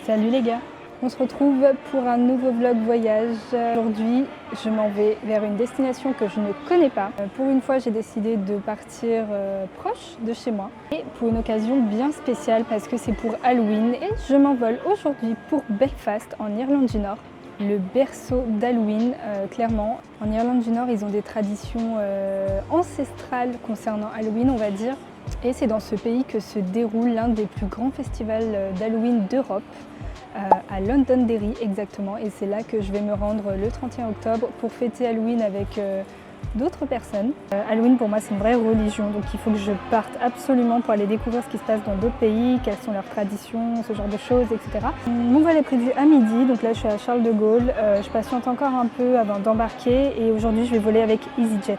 Salut les gars, on se retrouve pour un nouveau vlog voyage. Aujourd'hui, je m'en vais vers une destination que je ne connais pas. Pour une fois, j'ai décidé de partir proche de chez moi. Et pour une occasion bien spéciale parce que c'est pour Halloween. Et je m'envole aujourd'hui pour Belfast, en Irlande du Nord. Le berceau d'Halloween, clairement. En Irlande du Nord, ils ont des traditions ancestrales concernant Halloween, on va dire. Et c'est dans ce pays que se déroule l'un des plus grands festivals d'Halloween d'Europe, à Londonderry exactement. Et c'est là que je vais me rendre le 31 octobre pour fêter Halloween avec d'autres personnes. Halloween pour moi c'est une vraie religion, donc il faut que je parte absolument pour aller découvrir ce qui se passe dans d'autres pays, quelles sont leurs traditions, ce genre de choses, etc. Mon vol est prévu à midi, donc là je suis à Charles de Gaulle. Je patiente encore un peu avant d'embarquer et aujourd'hui je vais voler avec EasyJet.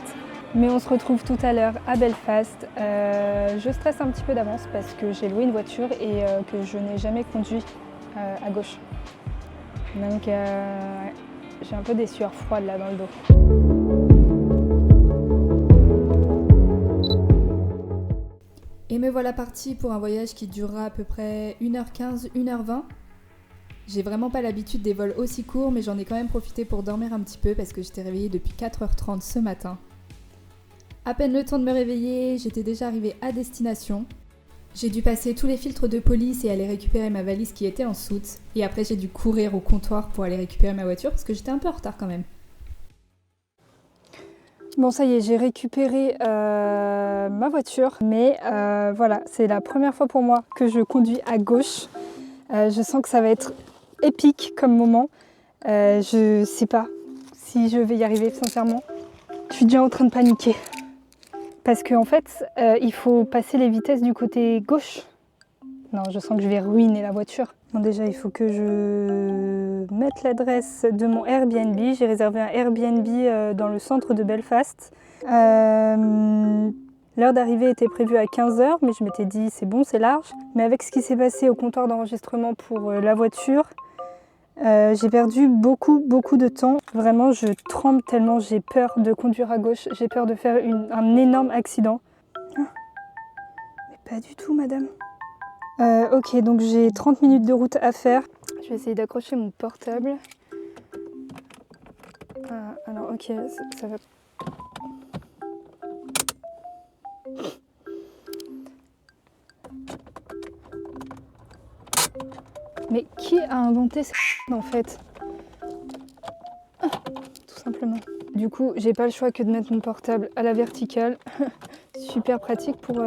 Mais on se retrouve tout à l'heure à Belfast. Je stresse un petit peu d'avance parce que j'ai loué une voiture et que je n'ai jamais conduit à gauche. Donc j'ai un peu des sueurs froides là dans le dos. Et me voilà partie pour un voyage qui durera à peu près 1h15, 1h20. J'ai vraiment pas l'habitude des vols aussi courts, mais j'en ai quand même profité pour dormir un petit peu parce que j'étais réveillée depuis 4h30 ce matin. À peine le temps de me réveiller, j'étais déjà arrivée à destination. J'ai dû passer tous les filtres de police et aller récupérer ma valise qui était en soute. Et après j'ai dû courir au comptoir pour aller récupérer ma voiture parce que j'étais un peu en retard quand même. Bon ça y est, j'ai récupéré ma voiture. Mais voilà, c'est la première fois pour moi que je conduis à gauche. Je sens que ça va être épique comme moment. Je sais pas si je vais y arriver sincèrement. Je suis déjà en train de paniquer. Parce qu'en fait, il faut passer les vitesses du côté gauche. Non, je sens que je vais ruiner la voiture. Bon, déjà, il faut que je mette l'adresse de mon Airbnb. J'ai réservé un Airbnb dans le centre de Belfast. L'heure d'arrivée était prévue à 15h, mais je m'étais dit c'est bon, c'est large. Mais avec ce qui s'est passé au comptoir d'enregistrement pour la voiture, j'ai perdu beaucoup de temps. Vraiment, je tremble tellement j'ai peur de conduire à gauche. J'ai peur de faire un énorme accident. Ah, mais pas du tout, madame. Ok, donc j'ai 30 minutes de route à faire. Je vais essayer d'accrocher mon portable. Alors, ok, ça va. Mais qui a inventé ça en fait? Tout simplement. Du coup, j'ai pas le choix que de mettre mon portable à la verticale. Super pratique pour...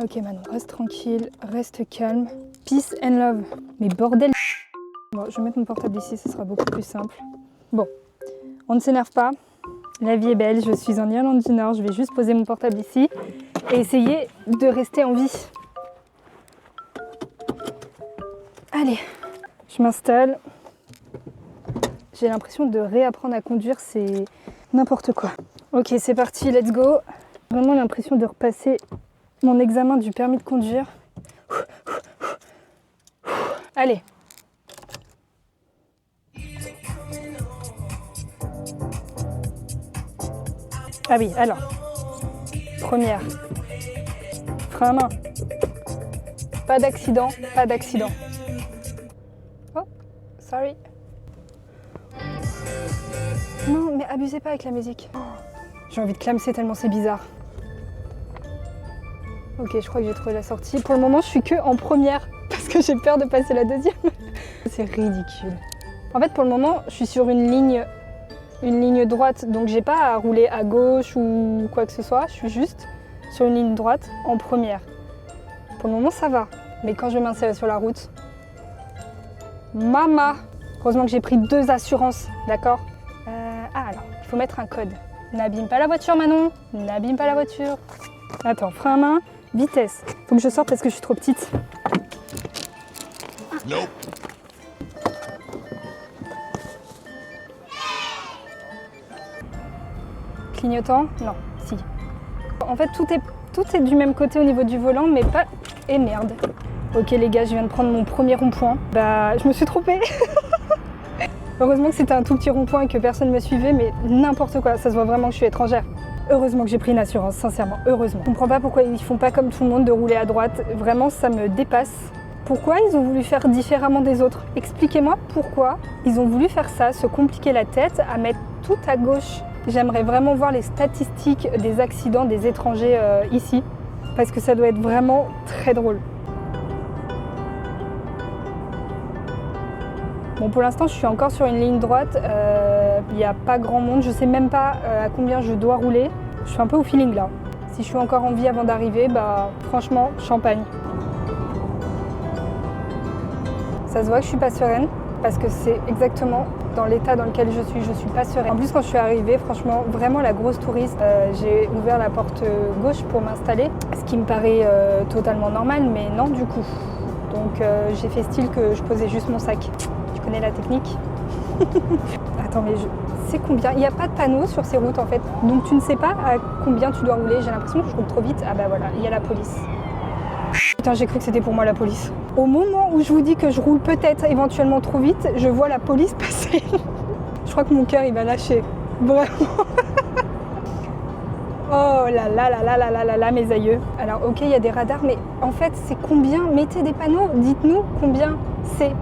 Ok Manon, reste tranquille, reste calme. Peace and love. Mais bordel. Bon, je vais mettre mon portable ici, ce sera beaucoup plus simple. Bon, on ne s'énerve pas. La vie est belle, je suis en Irlande du Nord. Je vais juste poser mon portable ici et essayer de rester en vie. Allez, je m'installe. J'ai l'impression de réapprendre à conduire, c'est n'importe quoi. Ok, c'est parti, let's go. J'ai vraiment l'impression de repasser mon examen du permis de conduire. Allez. Ah oui, alors. Première. Frein à main. Pas d'accident, pas d'accident. Oh, sorry. Non, mais abusez pas avec la musique. J'ai envie de clamser tellement c'est bizarre. Ok, je crois que j'ai trouvé la sortie. Pour le moment, je suis que en première parce que j'ai peur de passer la deuxième. C'est ridicule. En fait, pour le moment, je suis sur une ligne droite, donc j'ai pas à rouler à gauche ou quoi que ce soit. Je suis juste sur une ligne droite en première. Pour le moment, ça va. Mais quand je vais m'insérer sur la route, mama! Heureusement que j'ai pris 2 assurances, d'accord? Alors, il faut mettre un code. N'abîme pas la voiture, Manon. N'abîme pas la voiture. Attends, frein à main, vitesse. Faut que je sorte parce que je suis trop petite. Nope. Clignotant? Non, si. En fait, tout est du même côté au niveau du volant, mais pas... Et merde. Ok les gars, je viens de prendre mon premier rond-point. Bah, je me suis trompée. Heureusement que c'était un tout petit rond-point et que personne ne me suivait, mais n'importe quoi, ça se voit vraiment que je suis étrangère. Heureusement que j'ai pris une assurance, sincèrement, heureusement. Je comprends pas pourquoi ils font pas comme tout le monde de rouler à droite. Vraiment, ça me dépasse. Pourquoi ils ont voulu faire différemment des autres? Expliquez-moi pourquoi ils ont voulu faire ça, se compliquer la tête, à mettre tout à gauche. J'aimerais vraiment voir les statistiques des accidents des étrangers ici, parce que ça doit être vraiment très drôle. Bon, pour l'instant, je suis encore sur une ligne droite. Il n'y a pas grand monde. Je ne sais même pas à combien je dois rouler. Je suis un peu au feeling là. Si je suis encore en vie avant d'arriver, bah franchement, champagne. Ça se voit que je suis pas sereine parce que c'est exactement dans l'état dans lequel je suis pas sereine. En plus, quand je suis arrivée, franchement, vraiment la grosse touriste, j'ai ouvert la porte gauche pour m'installer, ce qui me paraît totalement normal, mais non du coup. Donc j'ai fait style que je posais juste mon sac. Tu connais la technique? Attends, mais c'est combien? Il n'y a pas de panneau sur ces routes en fait, donc tu ne sais pas à combien tu dois rouler. J'ai l'impression que je roule trop vite. Ah bah voilà, il y a la police. Putain, j'ai cru que c'était pour moi la police. Au moment où je vous dis que je roule peut-être éventuellement trop vite, je vois la police passer. Je crois que mon cœur il va lâcher. Vraiment. Oh là là là là là là là là, mes aïeux. Alors ok, il y a des radars, mais en fait c'est combien? Mettez des panneaux, dites-nous combien c'est.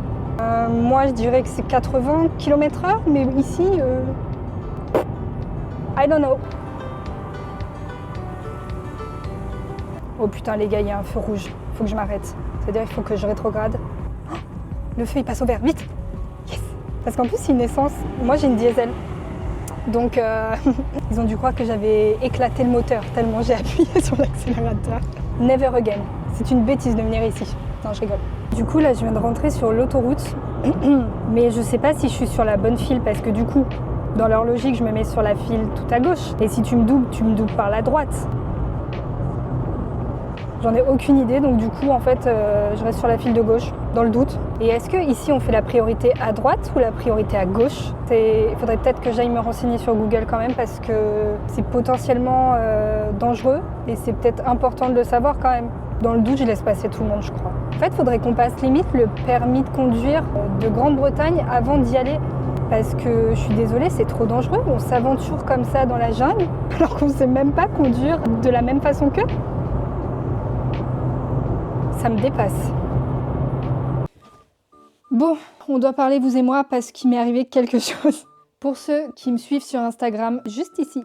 Moi je dirais que c'est 80 km/h, mais ici, I don't know. Oh putain les gars, il y a un feu rouge, il faut que je m'arrête. C'est-à-dire il faut que je rétrograde. Oh, le feu il passe au vert, vite. Yes. Parce qu'en plus c'est une essence, moi j'ai une diesel. Donc ils ont dû croire que j'avais éclaté le moteur tellement j'ai appuyé sur l'accélérateur. Never again, c'est une bêtise de venir ici. Non, je rigole. Du coup là je viens de rentrer sur l'autoroute, mais je sais pas si je suis sur la bonne file parce que du coup, dans leur logique, je me mets sur la file tout à gauche. Et si tu me doubles par la droite. J'en ai aucune idée, donc du coup en fait je reste sur la file de gauche, dans le doute. Et est-ce que ici on fait la priorité à droite ou la priorité à gauche? Il faudrait peut-être que j'aille me renseigner sur Google quand même parce que c'est potentiellement dangereux et c'est peut-être important de le savoir quand même. Dans le doute, je laisse passer tout le monde, je crois. En fait, il faudrait qu'on passe limite le permis de conduire de Grande-Bretagne avant d'y aller. Parce que je suis désolée, c'est trop dangereux. On s'aventure comme ça dans la jungle alors qu'on ne sait même pas conduire de la même façon qu'eux. Ça me dépasse. Bon, on doit parler vous et moi parce qu'il m'est arrivé quelque chose. Pour ceux qui me suivent sur Instagram, juste ici,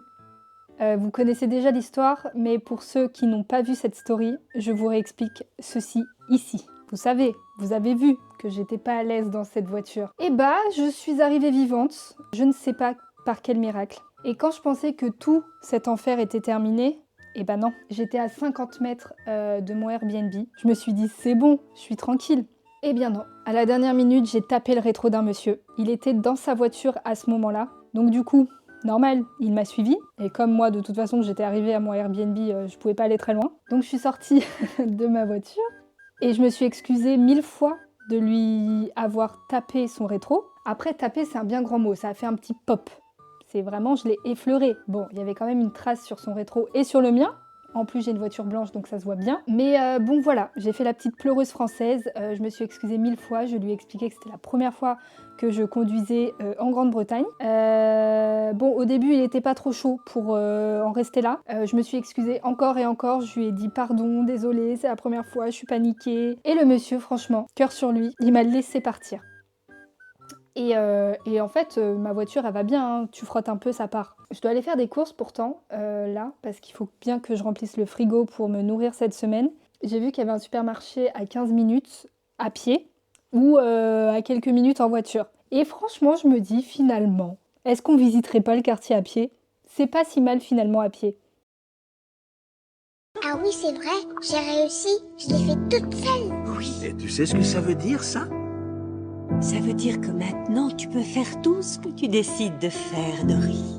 vous connaissez déjà l'histoire, mais pour ceux qui n'ont pas vu cette story, je vous réexplique ceci ici. Vous savez, vous avez vu que j'étais pas à l'aise dans cette voiture. Et bah, je suis arrivée vivante, je ne sais pas par quel miracle. Et quand je pensais que tout cet enfer était terminé, eh ben non, j'étais à 50 mètres de mon Airbnb. Je me suis dit, c'est bon, je suis tranquille. Eh bien non, à la dernière minute, j'ai tapé le rétro d'un monsieur. Il était dans sa voiture à ce moment-là, donc du coup, normal, il m'a suivi. Et comme moi, de toute façon, j'étais arrivée à mon Airbnb, je pouvais pas aller très loin. Donc je suis sortie de ma voiture et je me suis excusée 1000 fois de lui avoir tapé son rétro. Après, taper, c'est un bien grand mot, ça a fait un petit pop. C'est vraiment, je l'ai effleuré. Bon, il y avait quand même une trace sur son rétro et sur le mien. En plus, j'ai une voiture blanche, donc ça se voit bien. Mais bon, voilà, j'ai fait la petite pleureuse française. Je me suis excusée 1000 fois. Je lui ai expliqué que c'était la première fois que je conduisais en Grande-Bretagne. Bon, au début, il n'était pas trop chaud pour en rester là. Je me suis excusée encore et encore. Je lui ai dit pardon, désolée, c'est la première fois, je suis paniquée. Et le monsieur, franchement, cœur sur lui, il m'a laissé partir. Et en fait, ma voiture, elle va bien, hein. Tu frottes un peu, ça part. Je dois aller faire des courses pourtant, là, parce qu'il faut bien que je remplisse le frigo pour me nourrir cette semaine. J'ai vu qu'il y avait un supermarché à 15 minutes à pied ou à quelques minutes en voiture. Et franchement, je me dis finalement, est-ce qu'on visiterait pas le quartier à pied? C'est pas si mal finalement à pied. Ah oui, c'est vrai, j'ai réussi. Je l'ai fait toute seule. Oui. Et tu sais ce que ça veut dire, ça? Ça veut dire que maintenant, tu peux faire tout ce que tu décides de faire, Dory.